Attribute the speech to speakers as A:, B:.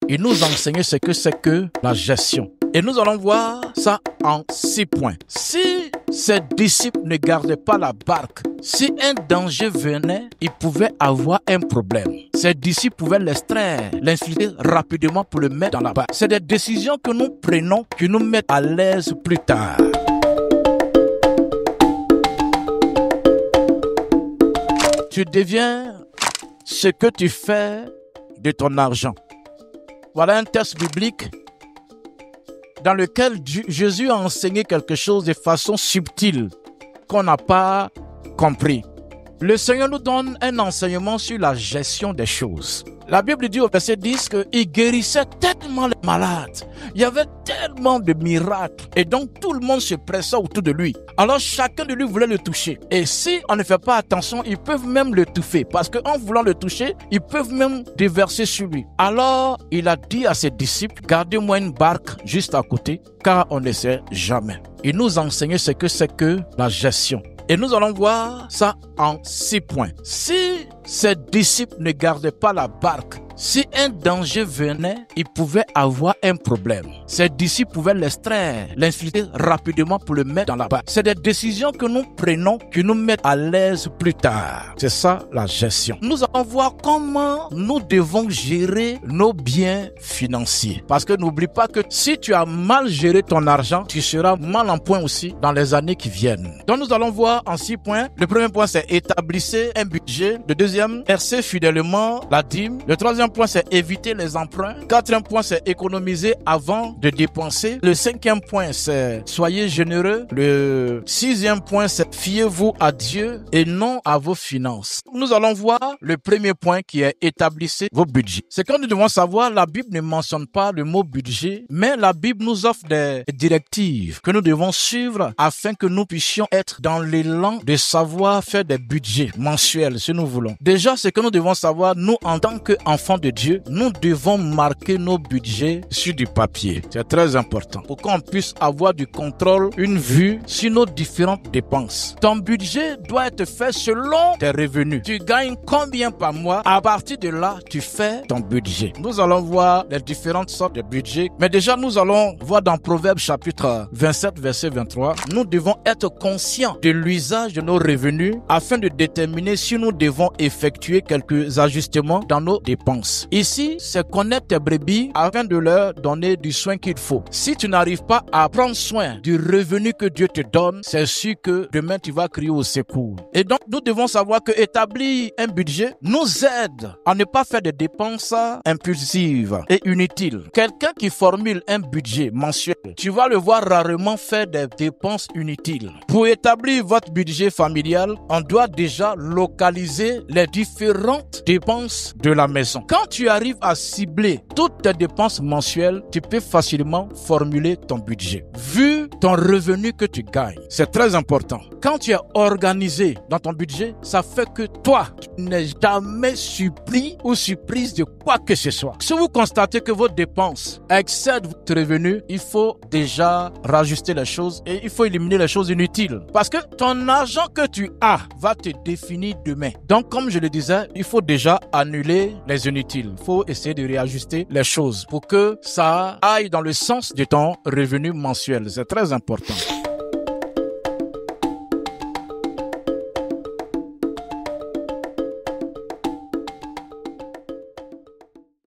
A: Il nous enseignait ce que c'est que la gestion. Et nous allons voir ça en 6 points. Si ses disciples ne gardaient pas la barque, si un danger venait, ils pouvaient avoir un problème. Ses disciples pouvaient l'extraire, l'infiltrer rapidement pour le mettre dans la barque. C'est des décisions que nous prenons qui nous mettent à l'aise plus tard. Tu deviens ce que tu fais de ton argent. Voilà un texte biblique dans lequel Jésus a enseigné quelque chose de façon subtile qu'on n'a pas compris. Le Seigneur nous donne un enseignement sur la gestion des choses. La Bible dit au verset 10 qu'il guérissait tellement les malades. Il y avait tellement de miracles. Et donc tout le monde se pressait autour de lui. Alors chacun de lui voulait le toucher. Et si on ne fait pas attention, ils peuvent même l'étouffer. Parce qu'en voulant le toucher, ils peuvent même déverser sur lui. Alors il a dit à ses disciples, gardez-moi une barque juste à côté, car on ne sait jamais. Il nous enseignait ce que c'est que la gestion. Et nous allons voir ça en 6 points. Si ses disciples ne gardaient pas la barque, si un danger venait, ils pouvaient avoir un problème. Ses disciples pouvaient l'extraire, l'infiltrer rapidement pour le mettre dans la barque. C'est des décisions que nous prenons qui nous mettent à l'aise plus tard. C'est ça la gestion. Nous allons voir comment nous devons gérer nos biens financiers. Parce que n'oublie pas que si tu as mal géré ton argent, tu seras mal en point aussi dans les années qui viennent. Donc nous allons voir en 6 points. Le premier point, c'est établissez un budget. Le deuxième, versez fidèlement la dîme. Le troisième point, c'est éviter les emprunts. Quatrième point, c'est économiser avant de dépenser. Le cinquième point, c'est soyez généreux. Le sixième point, c'est fiez-vous à Dieu et non à vos finances. Nous allons voir le premier point qui est établissez vos budgets. C'est quand nous devons savoir, la Bible ne mentionne pas le mot budget, mais la Bible nous offre des directives que nous devons suivre afin que nous puissions être dans l'élan de savoir faire des budgets mensuels si nous voulons. Déjà, c'est que nous devons savoir, nous en tant qu'enfants de Dieu, nous devons marquer nos budgets sur du papier. C'est très important pour qu'on puisse avoir du contrôle, une vue sur nos différentes dépenses. Ton budget doit être fait selon tes revenus. Tu gagnes combien par mois? À partir de là, tu fais ton budget. Nous allons voir les différentes sortes de budgets. Mais déjà, nous allons voir dans Proverbes chapitre 27, verset 23. Nous devons être conscients de l'usage de nos revenus afin de déterminer si nous devons effectuer quelques ajustements dans nos dépenses. Ici, c'est connaître tes brebis afin de leur donner du soin qu'il faut. Si tu n'arrives pas à prendre soin du revenu que Dieu te donne, c'est sûr que demain tu vas crier au secours. Et donc, nous devons savoir que établir un budget nous aide à ne pas faire des dépenses impulsives et inutiles. Quelqu'un qui formule un budget mensuel, tu vas le voir rarement faire des dépenses inutiles. Pour établir votre budget familial, on doit déjà localiser les différentes dépenses de la maison. Quand tu arrives à cibler toutes tes dépenses mensuelles, tu peux facilement formuler ton budget. Vu ton revenu que tu gagnes, c'est très important. Quand tu es organisé dans ton budget, ça fait que toi, tu n'es jamais surpris ou surprise de quoi que ce soit. Si vous constatez que vos dépenses excèdent votre revenu, il faut déjà rajuster les choses et il faut éliminer les choses inutiles. Parce que ton argent que tu as va te définir demain. Donc, comme je le disais, il faut déjà annuler les inutiles. Il faut essayer de réajuster les choses pour que ça aille dans le sens de ton revenu mensuel. C'est très important.